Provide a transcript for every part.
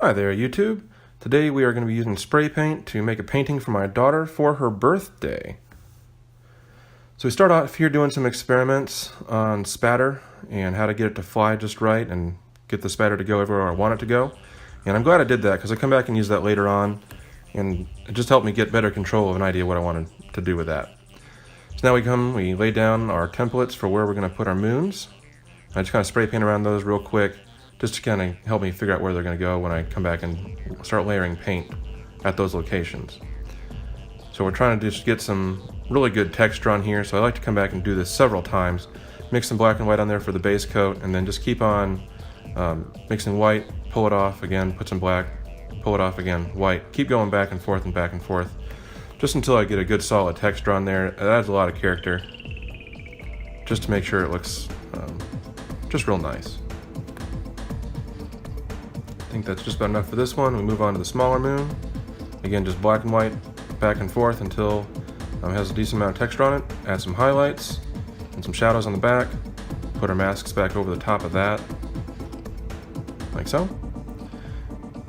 Hi there, YouTube. Today we are going to be using spray paint to make a painting for my daughter for her birthday. So we start off here doing some experiments on spatter and how to get it to fly just right and get the spatter to go everywhere I want it to go. And I'm glad I did that because I come back and use that later on, and it just helped me get better control of an idea what I wanted to do with that. So now we lay down our templates for where we're going to put our moons. I just kind of spray paint around those real quick, just to kind of help me figure out where they're going to go when I come back and start layering paint at those locations. So we're trying to just get some really good texture on here, so I like to come back and do this several times. Mix some black and white on there for the base coat, and then just keep on mixing white, pull it off again, put some black, pull it off again, white. Keep going back and forth, just until I get a good solid texture on there. It adds a lot of character, just to make sure it looks just real nice. I think that's just about enough for this one. We move on to the smaller moon. Again, just black and white, back and forth until it has a decent amount of texture on it. Add some highlights and some shadows on the back. Put our masks back over the top of that, like so.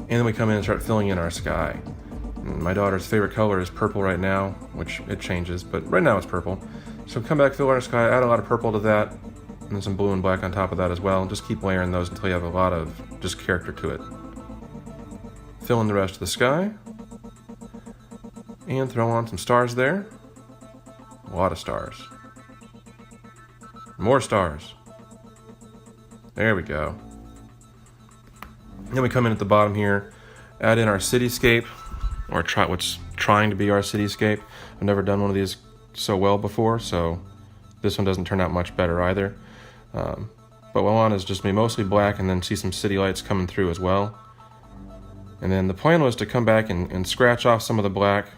And then we come in and start filling in our sky. And my daughter's favorite color is purple right now, which it changes, but right now it's purple. So come back, fill our sky, add a lot of purple to that, and then some blue and black on top of that as well. Just keep layering those until you have a lot of just character to it. Fill in the rest of the sky. And throw on some stars there. A lot of stars. More stars. There we go. Then we come in at the bottom here, add in our cityscape, or what's trying to be our cityscape. I've never done one of these so well before, so this one doesn't turn out much better either. But what I want is just be mostly black and then see some city lights coming through as well. And then the plan was to come back and scratch off some of the black,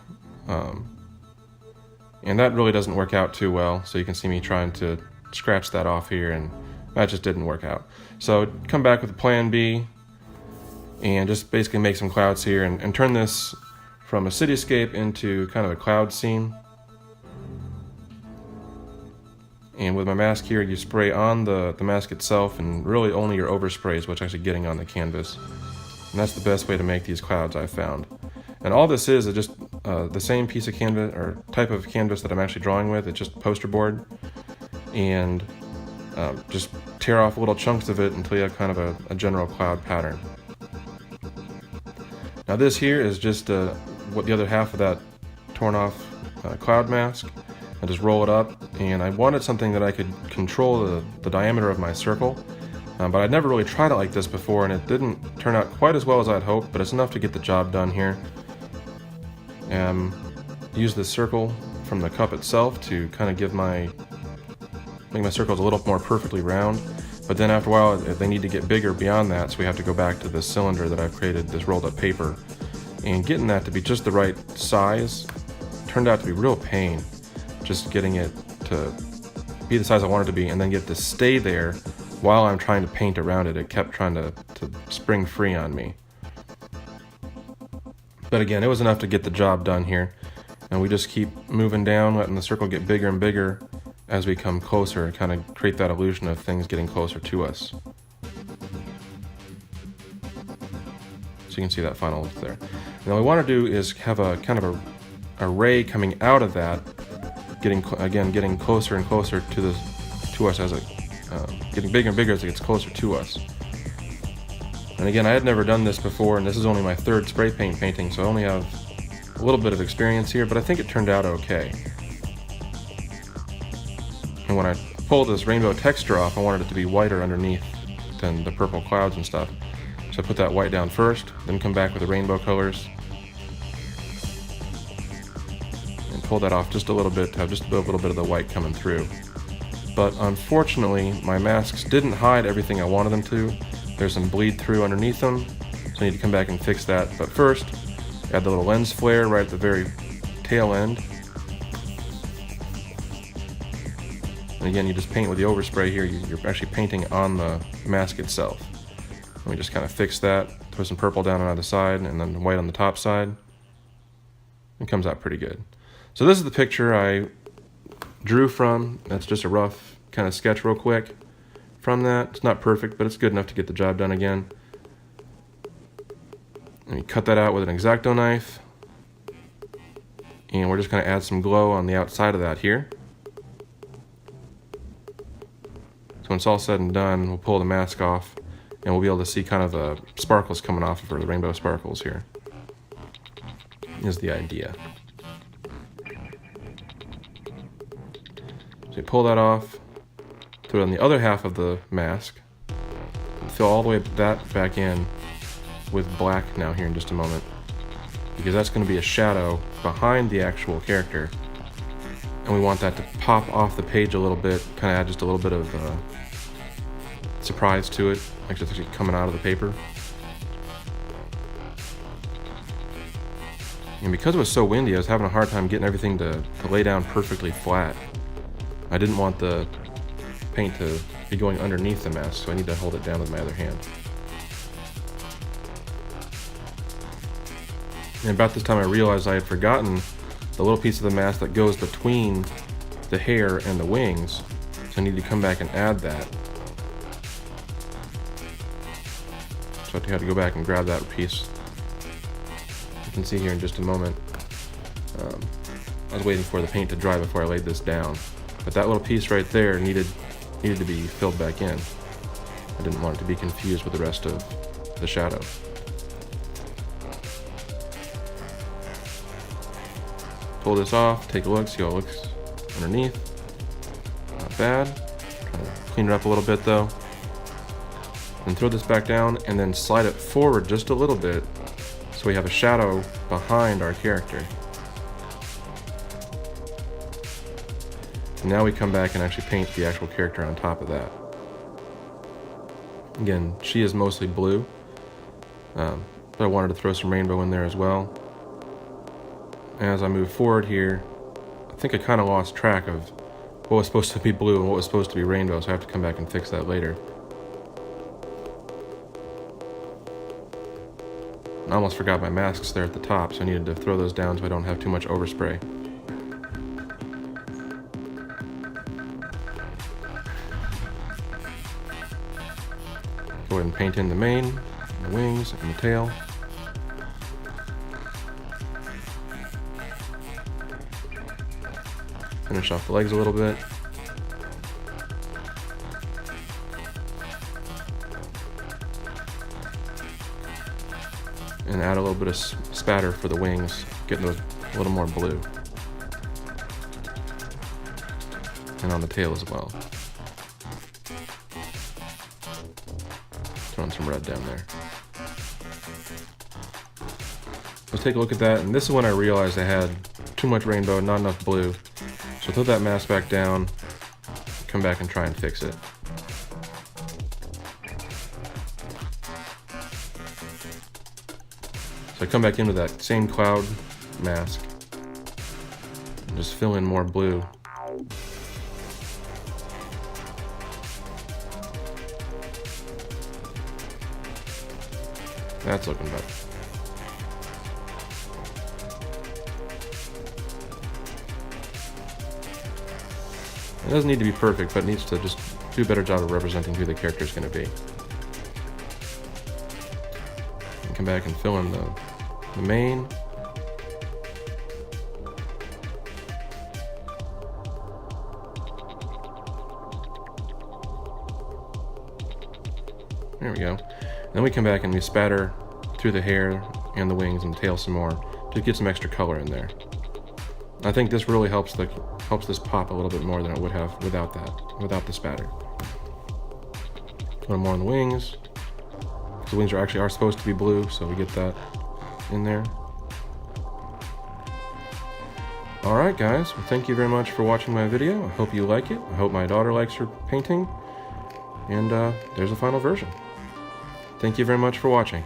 and that really doesn't work out too well. So you can see me trying to scratch that off here, and that just didn't work out. So come back with a plan B and just basically make some clouds here and turn this from a cityscape into kind of a cloud scene. And with my mask here, you spray on the mask itself, and really only your overspray is what's actually getting on the canvas. And that's the best way to make these clouds, I've found. And all this is just the same piece of canvas, or type of canvas that I'm actually drawing with. It's just poster board. And just tear off little chunks of it until you have kind of a general cloud pattern. Now this here is just what the other half of that torn off cloud mask. I just roll it up, and I wanted something that I could control the diameter of my circle, but I'd never really tried it like this before, and it didn't turn out quite as well as I'd hoped, but it's enough to get the job done here. Use the circle from the cup itself to kind of make my circles a little more perfectly round, but then after a while they need to get bigger beyond that, so we have to go back to this cylinder that I've created, this rolled up paper, and getting that to be just the right size turned out to be real pain. Just getting it to be the size I wanted it to be, and then get it to stay there while I'm trying to paint around it. It kept trying to spring free on me. But again, it was enough to get the job done here. And we just keep moving down, letting the circle get bigger and bigger as we come closer, and kind of create that illusion of things getting closer to us. So you can see that final look there. Now what we want to do is have a kind of a ray coming out of that, getting closer and closer to us as it getting bigger and bigger as it gets closer to us. And again, I had never done this before, and this is only my third spray paint painting, so I only have a little bit of experience here, but I think it turned out okay. And when I pulled this rainbow texture off, I wanted it to be whiter underneath than the purple clouds and stuff. So I put that white down first, then come back with the rainbow colors, pull that off just a little bit to have just a little bit of the white coming through. But unfortunately, my masks didn't hide everything I wanted them to. There's some bleed through underneath them, so I need to come back and fix that. But first, add the little lens flare right at the very tail end. And again, you just paint with the overspray here. You're actually painting on the mask itself. And we just kind of fix that, throw some purple down on either side, and then white on the top side. It comes out pretty good. So this is the picture I drew from. That's just a rough kind of sketch real quick from that. It's not perfect, but it's good enough to get the job done again. And we cut that out with an X-Acto knife. And we're just going to add some glow on the outside of that here. So when it's all said and done, we'll pull the mask off and we'll be able to see kind of sparkles coming off of her, the rainbow sparkles here. Is the idea. So you pull that off, throw it on the other half of the mask, and fill all the way that back in with black now here in just a moment. Because that's going to be a shadow behind the actual character. And we want that to pop off the page a little bit, kind of add just a little bit of surprise to it, like it's actually coming out of the paper. And because it was so windy, I was having a hard time getting everything to lay down perfectly flat. I didn't want the paint to be going underneath the mask, so I need to hold it down with my other hand. And about this time I realized I had forgotten the little piece of the mask that goes between the hair and the wings, so I need to come back and add that. So I had to go back and grab that piece. You can see here in just a moment, I was waiting for the paint to dry before I laid this down. But that little piece right there needed to be filled back in. I didn't want it to be confused with the rest of the shadow. Pull this off, take a look, see how it looks underneath. Not bad. Try to clean it up a little bit though. And throw this back down and then slide it forward just a little bit so we have a shadow behind our character. And now we come back and actually paint the actual character on top of that. Again, she is mostly blue, but I wanted to throw some rainbow in there as well. As I move forward here, I think I kind of lost track of what was supposed to be blue and what was supposed to be rainbow, so I have to come back and fix that later. I almost forgot my masks there at the top, so I needed to throw those down so I don't have too much overspray. Go ahead and paint in the mane, the wings, and the tail. Finish off the legs a little bit. And add a little bit of spatter for the wings, getting those a little more blue. And on the tail as well. Throwing some red down there. Let's take a look at that, and this is when I realized I had too much rainbow, not enough blue. So throw that mask back down, come back and try and fix it. So I come back in with that same cloud mask and just fill in more blue. That's looking better. It doesn't need to be perfect, but it needs to just do a better job of representing who the character is going to be. And come back and fill in the mane. There we go. Then we come back and we spatter through the hair and the wings and the tail some more to get some extra color in there. I think this really helps this pop a little bit more than it would have without the spatter. A little more on the wings. The wings are supposed to be blue, so we get that in there. Alright guys, well, thank you very much for watching my video. I hope you like it. I hope my daughter likes her painting. And there's the final version. Thank you very much for watching.